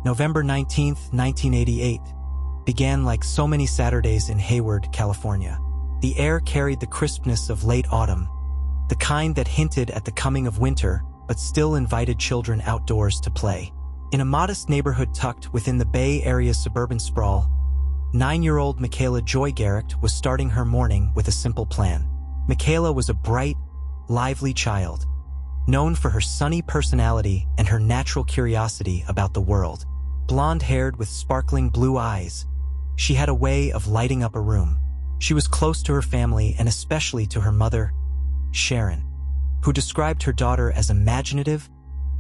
November 19, 1988, began like so many Saturdays in Hayward, California. The air carried the crispness of late autumn, the kind that hinted at the coming of winter but still invited children outdoors to play. In a modest neighborhood tucked within the Bay Area's suburban sprawl, 9-year-old Michaela Garecht was starting her morning with a simple plan. Michaela was a bright, lively child, known for her sunny personality and her natural curiosity about the world. Blonde-haired with sparkling blue eyes, she had a way of lighting up a room. She was close to her family and especially to her mother, Sharon, who described her daughter as imaginative,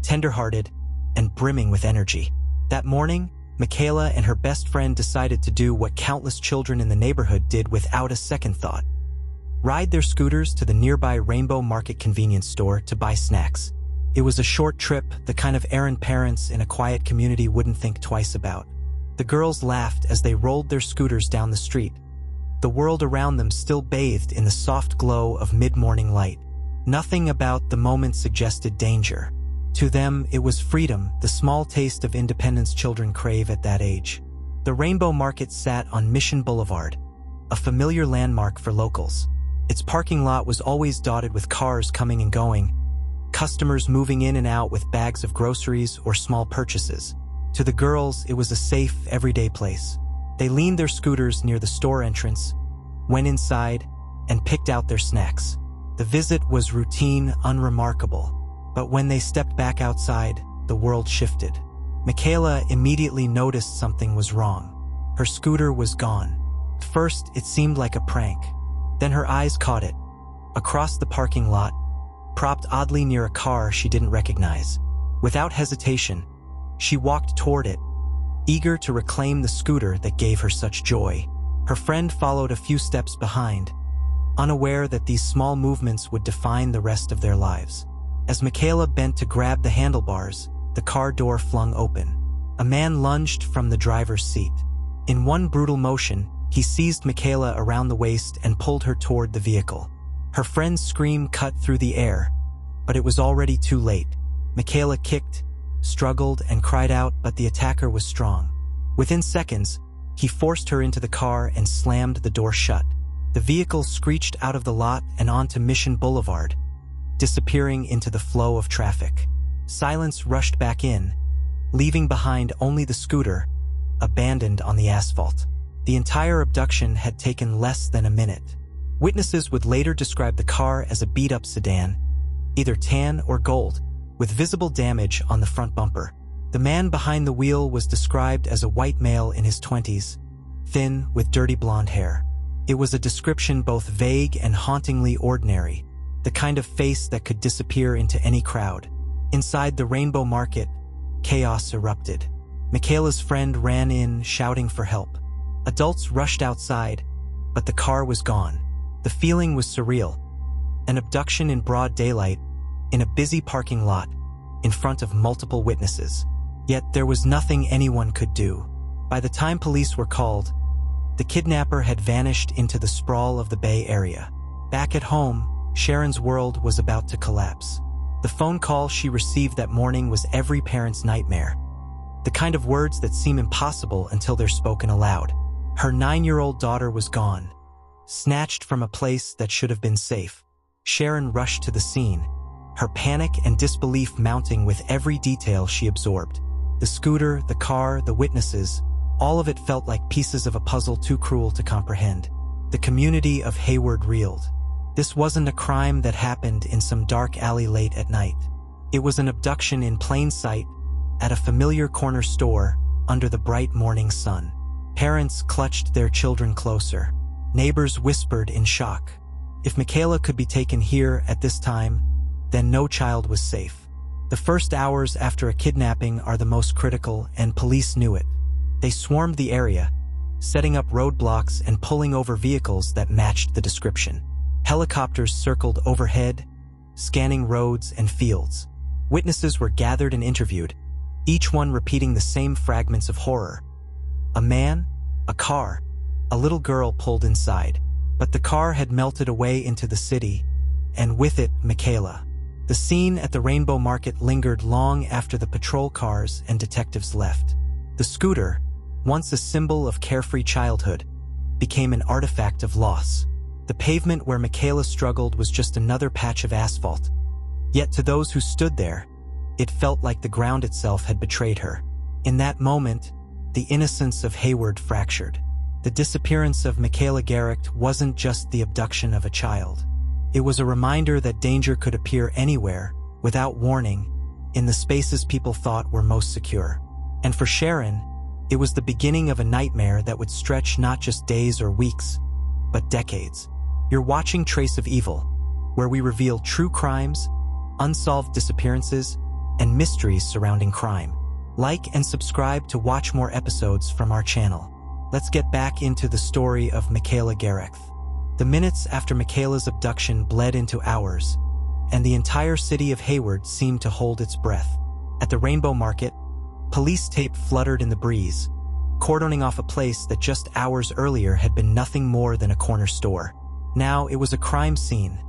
tender-hearted, and brimming with energy. That morning, Michaela and her best friend decided to do what countless children in the neighborhood did without a second thought: ride their scooters to the nearby Rainbow Market convenience store to buy snacks. It was a short trip, the kind of errand parents in a quiet community wouldn't think twice about. The girls laughed as they rolled their scooters down the street, the world around them still bathed in the soft glow of mid-morning light. Nothing about the moment suggested danger. To them, it was freedom, the small taste of independence children crave at that age. The Rainbow Market sat on Mission Boulevard, a familiar landmark for locals. Its parking lot was always dotted with cars coming and going, customers moving in and out with bags of groceries or small purchases. To the girls, it was a safe, everyday place. They leaned their scooters near the store entrance, went inside, and picked out their snacks. The visit was routine, unremarkable. But when they stepped back outside, the world shifted. Michaela immediately noticed something was wrong. Her scooter was gone. First, it seemed like a prank. Then her eyes caught it. Across the parking lot, propped oddly near a car she didn't recognize. Without hesitation, she walked toward it, eager to reclaim the scooter that gave her such joy. Her friend followed a few steps behind, unaware that these small movements would define the rest of their lives. As Michaela bent to grab the handlebars, the car door flung open. A man lunged from the driver's seat. In one brutal motion, he seized Michaela around the waist and pulled her toward the vehicle. Her friend's scream cut through the air, but it was already too late. Michaela kicked, struggled, and cried out, but the attacker was strong. Within seconds, he forced her into the car and slammed the door shut. The vehicle screeched out of the lot and onto Mission Boulevard, disappearing into the flow of traffic. Silence rushed back in, leaving behind only the scooter, abandoned on the asphalt. The entire abduction had taken less than a minute. Witnesses would later describe the car as a beat-up sedan, either tan or gold, with visible damage on the front bumper. The man behind the wheel was described as a white male in his 20s, thin, with dirty blonde hair. It was a description both vague and hauntingly ordinary, the kind of face that could disappear into any crowd. Inside the Rainbow Market, chaos erupted. Michaela's friend ran in, shouting for help. Adults rushed outside, but the car was gone. The feeling was surreal. An abduction in broad daylight, in a busy parking lot, in front of multiple witnesses. Yet there was nothing anyone could do. By the time police were called, the kidnapper had vanished into the sprawl of the Bay Area. Back at home, Sharon's world was about to collapse. The phone call she received that morning was every parent's nightmare. The kind of words that seem impossible until they're spoken aloud. Her 9-year-old daughter was gone, snatched from a place that should have been safe. Sharon rushed to the scene, her panic and disbelief mounting with every detail she absorbed. The scooter, the car, the witnesses, all of it felt like pieces of a puzzle too cruel to comprehend. The community of Hayward reeled. This wasn't a crime that happened in some dark alley late at night. It was an abduction in plain sight, at a familiar corner store, under the bright morning sun. Parents clutched their children closer. Neighbors whispered in shock. If Michaela could be taken here at this time, then no child was safe. The first hours after a kidnapping are the most critical, and police knew it. They swarmed the area, setting up roadblocks and pulling over vehicles that matched the description. Helicopters circled overhead, scanning roads and fields. Witnesses were gathered and interviewed, each one repeating the same fragments of horror. A man, a car, a little girl pulled inside, but the car had melted away into the city, and with it, Michaela. The scene at the Rainbow Market lingered long after the patrol cars and detectives left. The scooter, once a symbol of carefree childhood, became an artifact of loss. The pavement where Michaela struggled was just another patch of asphalt. Yet to those who stood there, it felt like the ground itself had betrayed her. In that moment, the innocence of Hayward fractured. The disappearance of Michaela Garecht wasn't just the abduction of a child. It was a reminder that danger could appear anywhere, without warning, in the spaces people thought were most secure. And for Sharon, it was the beginning of a nightmare that would stretch not just days or weeks, but decades. You're watching Trace of Evil, where we reveal true crimes, unsolved disappearances, and mysteries surrounding crime. Like and subscribe to watch more episodes from our channel. Let's get back into the story of Michaela Garecht. The minutes after Michaela's abduction bled into hours, and the entire city of Hayward seemed to hold its breath. At the Rainbow Market, police tape fluttered in the breeze, cordoning off a place that just hours earlier had been nothing more than a corner store. Now it was a crime scene,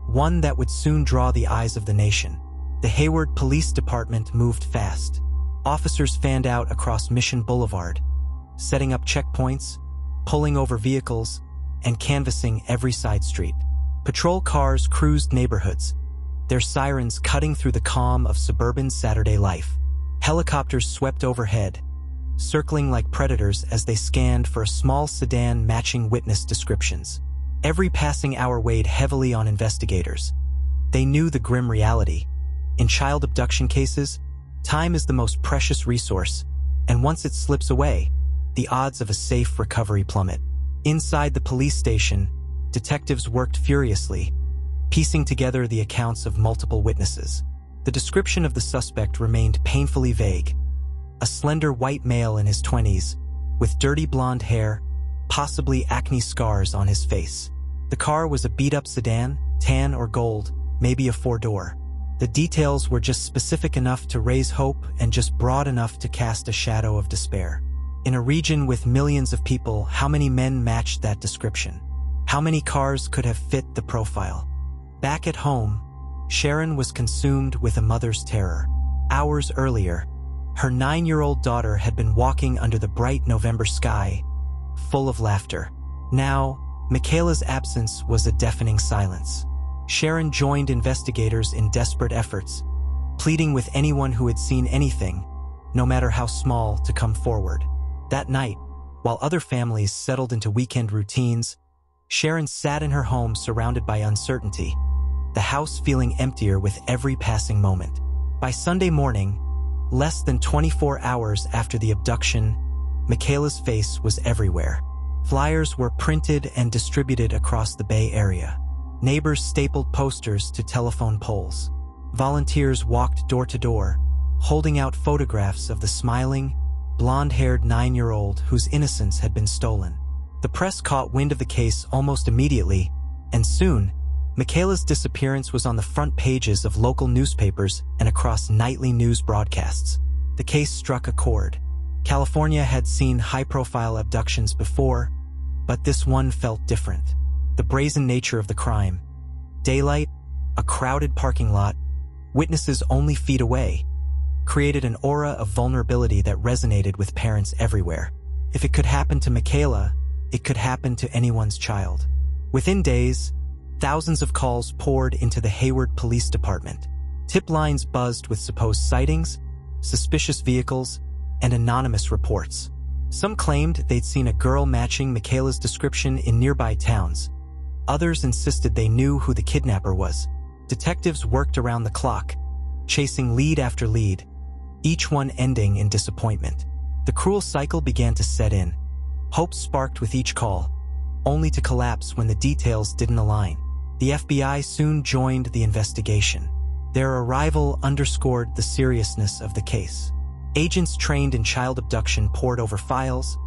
one that would soon draw the eyes of the nation. The Hayward Police Department moved fast. Officers fanned out across Mission Boulevard, setting up checkpoints, pulling over vehicles, and canvassing every side street. Patrol cars cruised neighborhoods, their sirens cutting through the calm of suburban Saturday life. Helicopters swept overhead, circling like predators as they scanned for a small sedan matching witness descriptions. Every passing hour weighed heavily on investigators. They knew the grim reality. In child abduction cases, time is the most precious resource, and once it slips away, the odds of a safe recovery plummet. Inside the police station, detectives worked furiously, piecing together the accounts of multiple witnesses. The description of the suspect remained painfully vague. A slender white male in his 20s, with dirty blonde hair, possibly acne scars on his face. The car was a beat-up sedan, tan or gold, maybe a four-door. The details were just specific enough to raise hope and just broad enough to cast a shadow of despair. In a region with millions of people, how many men matched that description? How many cars could have fit the profile? Back at home, Sharon was consumed with a mother's terror. Hours earlier, her 9-year-old daughter had been walking under the bright November sky, full of laughter. Now, Michaela's absence was a deafening silence. Sharon joined investigators in desperate efforts, pleading with anyone who had seen anything, no matter how small, to come forward. That night, while other families settled into weekend routines, Sharon sat in her home surrounded by uncertainty, the house feeling emptier with every passing moment. By Sunday morning, less than 24 hours after the abduction, Michaela's face was everywhere. Flyers were printed and distributed across the Bay Area. Neighbors stapled posters to telephone poles. Volunteers walked door to door, holding out photographs of the smiling, blonde-haired 9-year-old whose innocence had been stolen. The press caught wind of the case almost immediately, and soon, Michaela's disappearance was on the front pages of local newspapers and across nightly news broadcasts. The case struck a chord. California had seen high-profile abductions before, but this one felt different. The brazen nature of the crime. Daylight, a crowded parking lot, witnesses only feet away, created an aura of vulnerability that resonated with parents everywhere. If it could happen to Michaela, it could happen to anyone's child. Within days, thousands of calls poured into the Hayward Police Department. Tip lines buzzed with supposed sightings, suspicious vehicles, and anonymous reports. Some claimed they'd seen a girl matching Michaela's description in nearby towns. Others insisted they knew who the kidnapper was. Detectives worked around the clock, chasing lead after lead, each one ending in disappointment. The cruel cycle began to set in. Hope sparked with each call, only to collapse when the details didn't align. The FBI soon joined the investigation. Their arrival underscored the seriousness of the case. Agents trained in child abduction pored over files,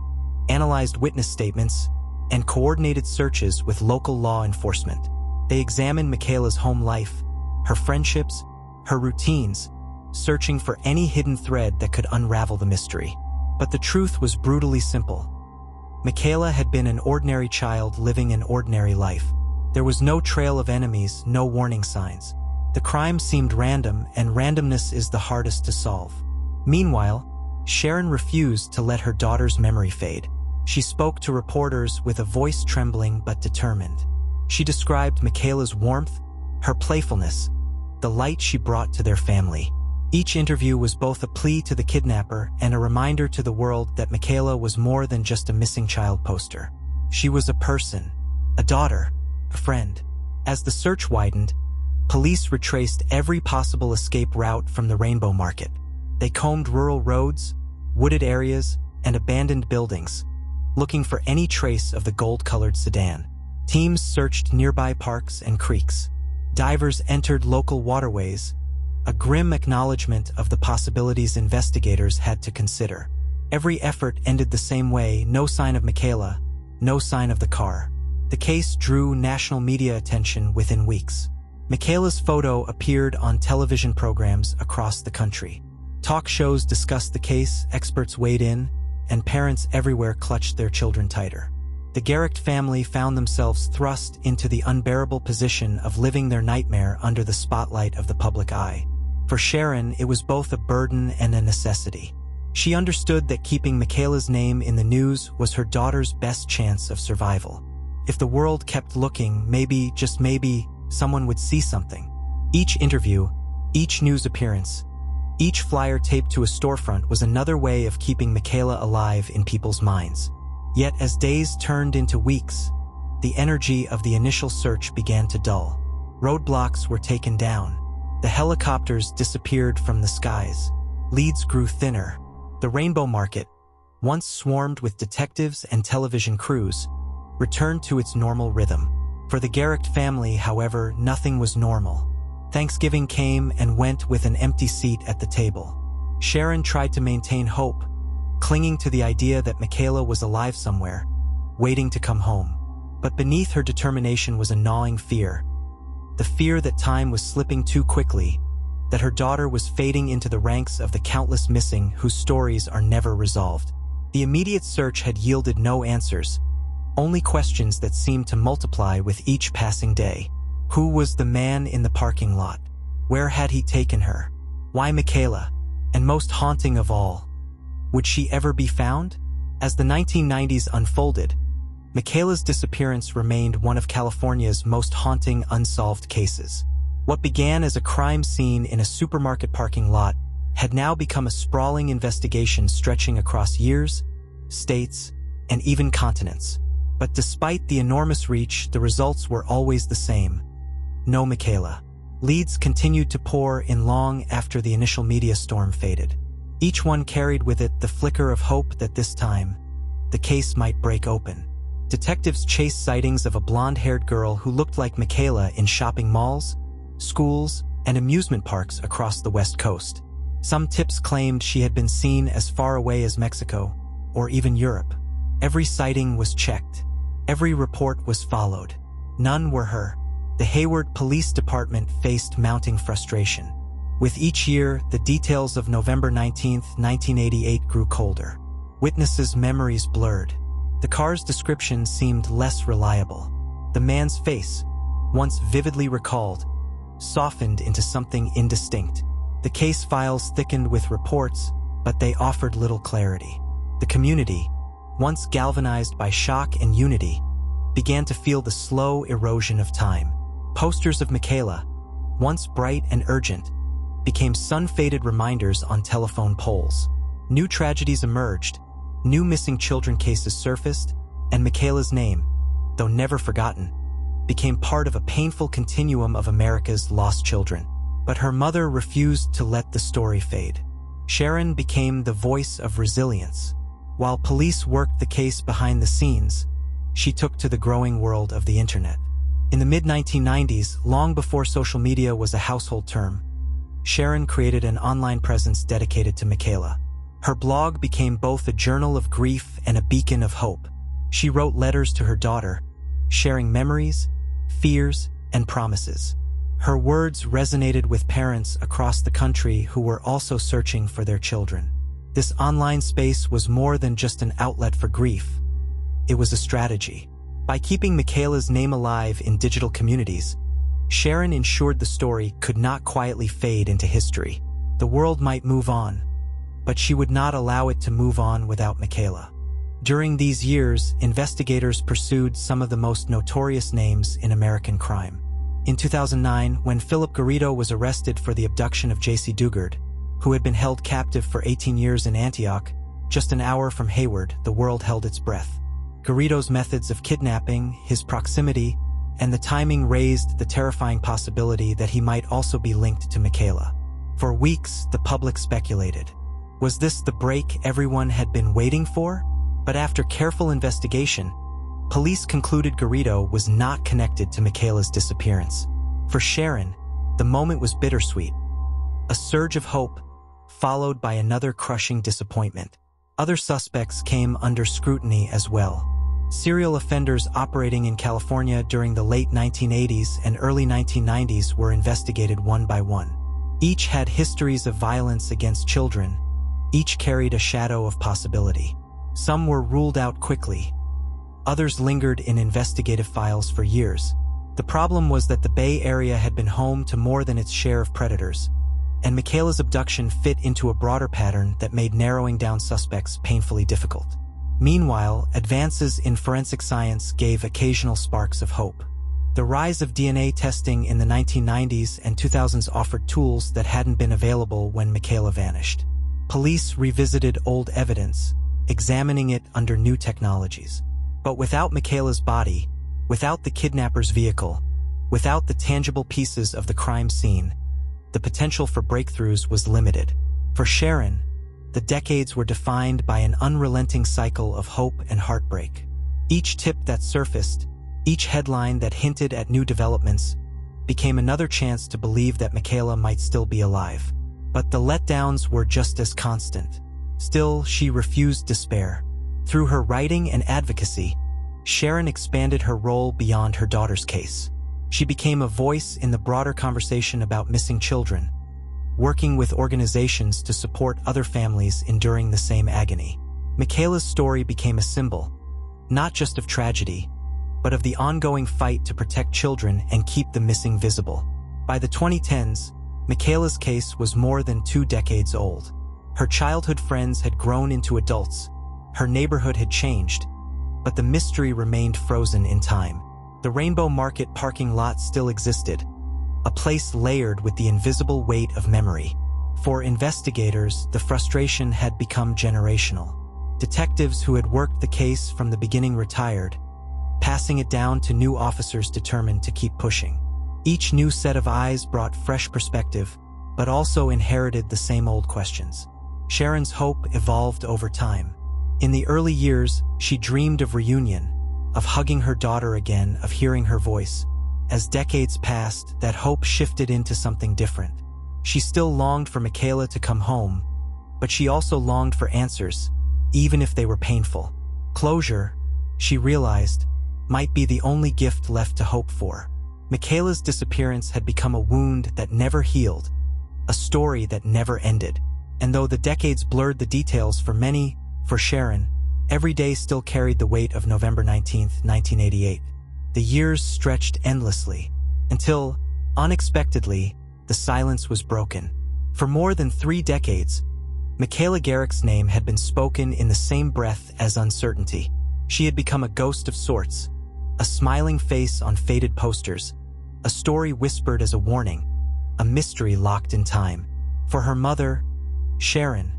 analyzed witness statements, and coordinated searches with local law enforcement. They examined Michaela's home life, her friendships, her routines, searching for any hidden thread that could unravel the mystery. But the truth was brutally simple. Michaela had been an ordinary child living an ordinary life. There was no trail of enemies, no warning signs. The crime seemed random, and randomness is the hardest to solve. Meanwhile, Sharon refused to let her daughter's memory fade. She spoke to reporters with a voice trembling but determined. She described Michaela's warmth, her playfulness, the light she brought to their family. Each interview was both a plea to the kidnapper and a reminder to the world that Michaela was more than just a missing child poster. She was a person, a daughter, a friend. As the search widened, police retraced every possible escape route from the Rainbow Market. They combed rural roads, wooded areas, and abandoned buildings, looking for any trace of the gold-colored sedan. Teams searched nearby parks and creeks. Divers entered local waterways, a grim acknowledgement of the possibilities investigators had to consider. Every effort ended the same way: no sign of Michaela, no sign of the car. The case drew national media attention within weeks. Michaela's photo appeared on television programs across the country. Talk shows discussed the case, experts weighed in, and parents everywhere clutched their children tighter. The Garecht family found themselves thrust into the unbearable position of living their nightmare under the spotlight of the public eye. For Sharon, it was both a burden and a necessity. She understood that keeping Michaela's name in the news was her daughter's best chance of survival. If the world kept looking, maybe, just maybe, someone would see something. Each interview, each news appearance, each flyer taped to a storefront was another way of keeping Michaela alive in people's minds. Yet as days turned into weeks, the energy of the initial search began to dull. Roadblocks were taken down. The helicopters disappeared from the skies. Leads grew thinner. The Rainbow Market, once swarmed with detectives and television crews, returned to its normal rhythm. For the Garecht family, however, nothing was normal. Thanksgiving came and went with an empty seat at the table. Sharon tried to maintain hope, clinging to the idea that Michaela was alive somewhere, waiting to come home. But beneath her determination was a gnawing fear. The fear that time was slipping too quickly, that her daughter was fading into the ranks of the countless missing whose stories are never resolved. The immediate search had yielded no answers, only questions that seemed to multiply with each passing day. Who was the man in the parking lot? Where had he taken her? Why Michaela? And most haunting of all, would she ever be found? As the 1990s unfolded, Michaela's disappearance remained one of California's most haunting unsolved cases. What began as a crime scene in a supermarket parking lot had now become a sprawling investigation stretching across years, states, and even continents. But despite the enormous reach, the results were always the same. No Michaela. Leads continued to pour in long after the initial media storm faded. Each one carried with it the flicker of hope that this time, the case might break open. Detectives chased sightings of a blonde-haired girl who looked like Michaela in shopping malls, schools, and amusement parks across the West Coast. Some tips claimed she had been seen as far away as Mexico, or even Europe. Every sighting was checked. Every report was followed. None were her. The Hayward Police Department faced mounting frustration. With each year, the details of November 19, 1988 grew colder. Witnesses' memories blurred. The car's description seemed less reliable. The man's face, once vividly recalled, softened into something indistinct. The case files thickened with reports, but they offered little clarity. The community, once galvanized by shock and unity, began to feel the slow erosion of time. Posters of Michaela, once bright and urgent, became sun-faded reminders on telephone poles. New tragedies emerged, new missing children cases surfaced, and Michaela's name, though never forgotten, became part of a painful continuum of America's lost children. But her mother refused to let the story fade. Sharon became the voice of resilience. While police worked the case behind the scenes, she took to the growing world of the internet. In the mid-1990s, long before social media was a household term, Sharon created an online presence dedicated to Michaela. Her blog became both a journal of grief and a beacon of hope. She wrote letters to her daughter, sharing memories, fears, and promises. Her words resonated with parents across the country who were also searching for their children. This online space was more than just an outlet for grief. It was a strategy. By keeping Michaela's name alive in digital communities, Sharon ensured the story could not quietly fade into history. The world might move on, but she would not allow it to move on without Michaela. During these years, investigators pursued some of the most notorious names in American crime. In 2009, when Philip Garrido was arrested for the abduction of J.C. Dugard, who had been held captive for 18 years in Antioch, just an hour from Hayward, the world held its breath. Garrido's methods of kidnapping, his proximity, and the timing raised the terrifying possibility that he might also be linked to Michaela. For weeks, the public speculated. Was this the break everyone had been waiting for? But after careful investigation, police concluded Garrido was not connected to Michaela's disappearance. For Sharon, the moment was bittersweet. A surge of hope, followed by another crushing disappointment. Other suspects came under scrutiny as well. Serial offenders operating in California during the late 1980s and early 1990s were investigated one by one. Each had histories of violence against children. Each carried a shadow of possibility. Some were ruled out quickly. Others lingered in investigative files for years. The problem was that the Bay Area had been home to more than its share of predators, and Michaela's abduction fit into a broader pattern that made narrowing down suspects painfully difficult. Meanwhile, advances in forensic science gave occasional sparks of hope. The rise of DNA testing in the 1990s and 2000s offered tools that hadn't been available when Michaela vanished. Police revisited old evidence, examining it under new technologies. But without Michaela's body, without the kidnapper's vehicle, without the tangible pieces of the crime scene, the potential for breakthroughs was limited. For Sharon, the decades were defined by an unrelenting cycle of hope and heartbreak. Each tip that surfaced, each headline that hinted at new developments, became another chance to believe that Michaela might still be alive. But the letdowns were just as constant. Still, she refused despair. Through her writing and advocacy, Sharon expanded her role beyond her daughter's case. She became a voice in the broader conversation about missing children, working with organizations to support other families enduring the same agony. Michaela's story became a symbol, not just of tragedy, but of the ongoing fight to protect children and keep the missing visible. By the 2010s, Michaela's case was more than 2 decades old. Her childhood friends had grown into adults. Her neighborhood had changed, but the mystery remained frozen in time. The Rainbow Market parking lot still existed, a place layered with the invisible weight of memory. For investigators, the frustration had become generational. Detectives who had worked the case from the beginning retired, passing it down to new officers determined to keep pushing. Each new set of eyes brought fresh perspective, but also inherited the same old questions. Sharon's hope evolved over time. In the early years, she dreamed of reunion, of hugging her daughter again, of hearing her voice. As decades passed, that hope shifted into something different. She still longed for Michaela to come home, but she also longed for answers, even if they were painful. Closure, she realized, might be the only gift left to hope for. Michaela's disappearance had become a wound that never healed, a story that never ended. And though the decades blurred the details for many, for Sharon, every day still carried the weight of November 19, 1988. The years stretched endlessly, until, unexpectedly, the silence was broken. For more than 3 decades, Michaela Garecht's name had been spoken in the same breath as uncertainty. She had become a ghost of sorts, a smiling face on faded posters, a story whispered as a warning, a mystery locked in time. For her mother, Sharon,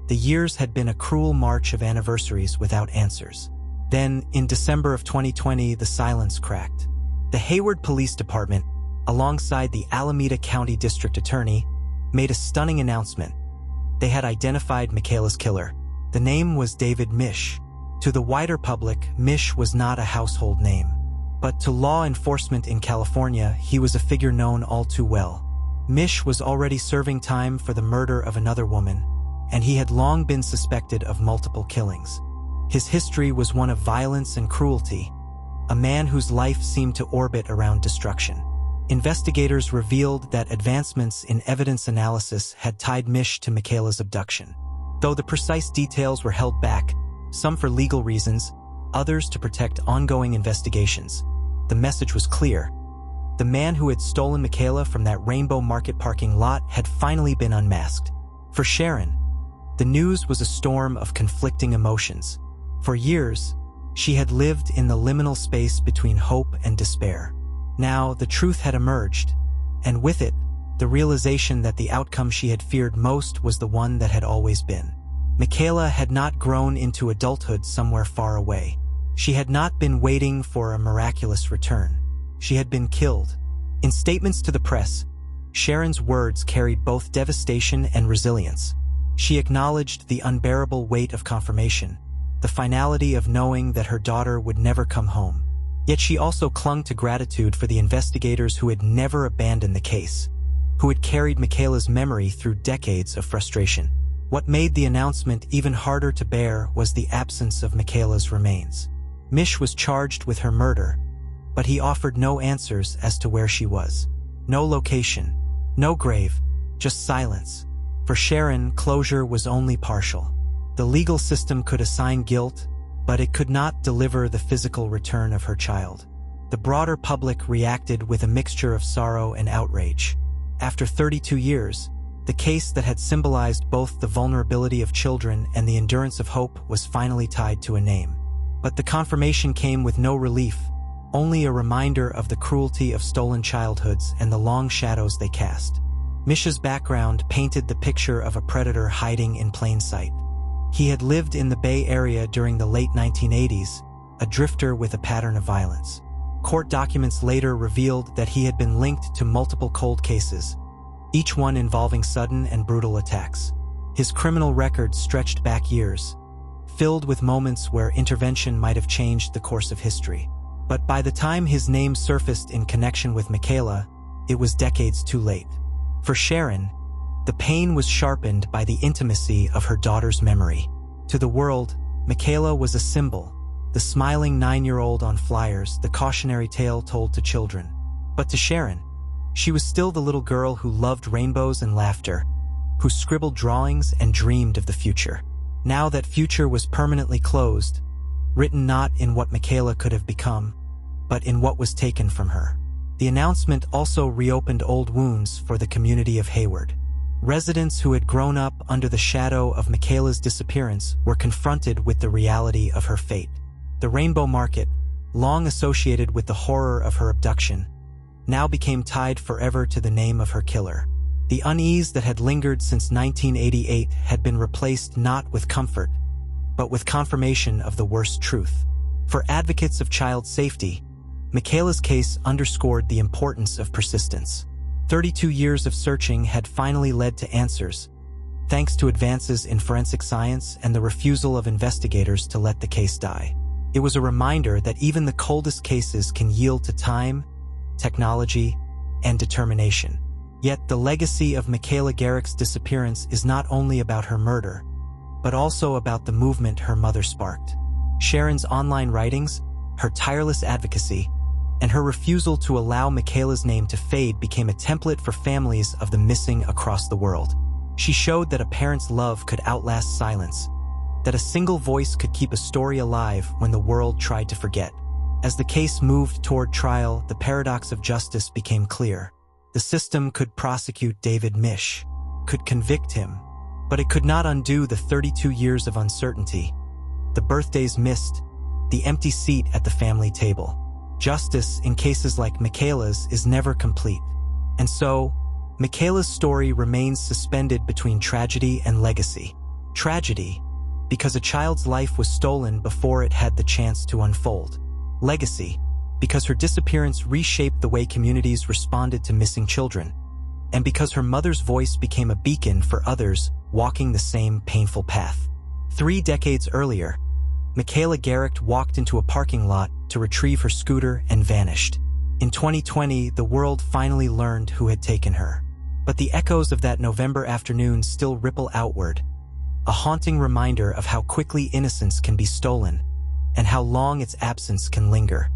the years had been a cruel march of anniversaries without answers. Then, in December of 2020, the silence cracked. The Hayward Police Department, alongside the Alameda County District Attorney, made a stunning announcement. They had identified Michaela's killer. The name was David Misch. To the wider public, Misch was not a household name. But to law enforcement in California, he was a figure known all too well. Misch was already serving time for the murder of another woman, and he had long been suspected of multiple killings. His history was one of violence and cruelty, a man whose life seemed to orbit around destruction. Investigators revealed that advancements in evidence analysis had tied Misch to Michaela's abduction. Though the precise details were held back, some for legal reasons, others to protect ongoing investigations, the message was clear. The man who had stolen Michaela from that Rainbow Market parking lot had finally been unmasked. For Sharon, the The news was a storm of conflicting emotions. For years, she had lived in the liminal space between hope and despair. Now, the truth had emerged, and with it, the realization that the outcome she had feared most was the one that had always been. Michaela had not grown into adulthood somewhere far away. She had not been waiting for a miraculous return. She had been killed. In statements to the press, Sharon's words carried both devastation and resilience. She acknowledged the unbearable weight of confirmation, the finality of knowing that her daughter would never come home. Yet she also clung to gratitude for the investigators who had never abandoned the case, who had carried Michaela's memory through decades of frustration. What made the announcement even harder to bear was the absence of Michaela's remains. Mish was charged with her murder, but he offered no answers as to where she was. No location, no grave, just silence. For Sharon, closure was only partial. The legal system could assign guilt, but it could not deliver the physical return of her child. The broader public reacted with a mixture of sorrow and outrage. After 32 years, the case that had symbolized both the vulnerability of children and the endurance of hope was finally tied to a name. But the confirmation came with no relief, only a reminder of the cruelty of stolen childhoods and the long shadows they cast. Mish's background painted the picture of a predator hiding in plain sight. He had lived in the Bay Area during the late 1980s, a drifter with a pattern of violence. Court documents later revealed that he had been linked to multiple cold cases, each one involving sudden and brutal attacks. His criminal record stretched back years, filled with moments where intervention might have changed the course of history. But by the time his name surfaced in connection with Michaela, it was decades too late. For Sharon, the pain was sharpened by the intimacy of her daughter's memory. To the world, Michaela was a symbol, the smiling 9-year-old on flyers, the cautionary tale told to children. But to Sharon, she was still the little girl who loved rainbows and laughter, who scribbled drawings and dreamed of the future. Now that future was permanently closed, written not in what Michaela could have become, but in what was taken from her. The announcement also reopened old wounds for the community of Hayward. Residents who had grown up under the shadow of Michaela's disappearance were confronted with the reality of her fate. The Rainbow Market, long associated with the horror of her abduction, now became tied forever to the name of her killer. The unease that had lingered since 1988 had been replaced not with comfort, but with confirmation of the worst truth. For advocates of child safety, Michaela's case underscored the importance of persistence. 32 years of searching had finally led to answers, thanks to advances in forensic science and the refusal of investigators to let the case die. It was a reminder that even the coldest cases can yield to time, technology, and determination. Yet the legacy of Michaela Garecht's disappearance is not only about her murder, but also about the movement her mother sparked. Sharon's online writings, her tireless advocacy, and her refusal to allow Michaela's name to fade became a template for families of the missing across the world. She showed that a parent's love could outlast silence, that a single voice could keep a story alive when the world tried to forget. As the case moved toward trial, the paradox of justice became clear. The system could prosecute David Mish, could convict him, but it could not undo the 32 years of uncertainty, the birthdays missed, the empty seat at the family table. Justice, in cases like Michaela's, is never complete. And so, Michaela's story remains suspended between tragedy and legacy. Tragedy, because a child's life was stolen before it had the chance to unfold. Legacy, because her disappearance reshaped the way communities responded to missing children, and because her mother's voice became a beacon for others walking the same painful path. 3 decades earlier, Michaela Garecht walked into a parking lot to retrieve her scooter and vanished. In 2020, the world finally learned who had taken her. But the echoes of that November afternoon still ripple outward, a haunting reminder of how quickly innocence can be stolen and how long its absence can linger.